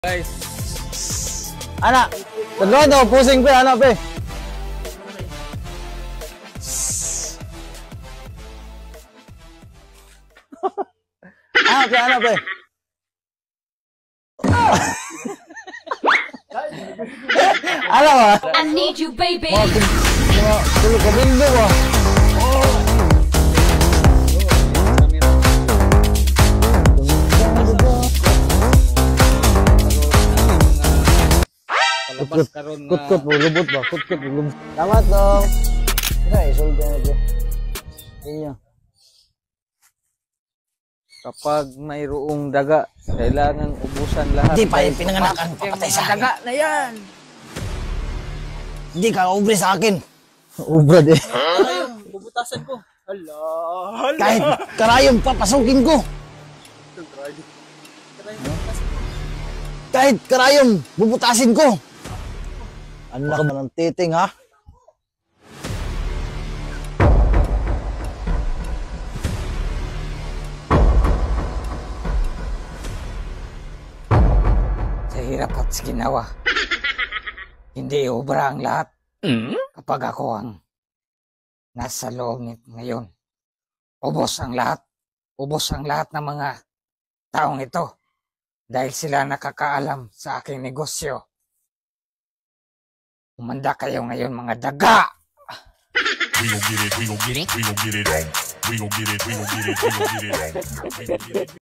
Guys, Anak, tadluan daw, pusing pe, anak pe. Anak pe. Alam mo? I need you, baby. Tulog ka bindo mo. palabas karon nga Kutkut mo, lubot ba? Kutkut mo, lubot. Salamat dong. Ay, isulod ka na po. Inyo. kapag mayroong daga, kailangan ubusan lahat. Hindi pa yung pinanganakan, papatay sa akin. Daga na yan. Hindi ka ubre sa akin. Ubrad eh. Bubutasan ko. Hala. Kahit karayom papasukin ko. Kahit karayom, bubutasin ko. Anak ka ba ng titing, ha? Sa hirap at sa ginawa, hindi ubra ang lahat kapag ako ang nasa loob ngayon. Ubos ang lahat ng mga taong ito dahil sila nakakaalam sa aking negosyo. Umanda kayo ngayon mga daga! We gon' get it, we gon' get it, we gon' get it on. We gon' get it, we gon' get it, we gon' get it on. We gon' get it.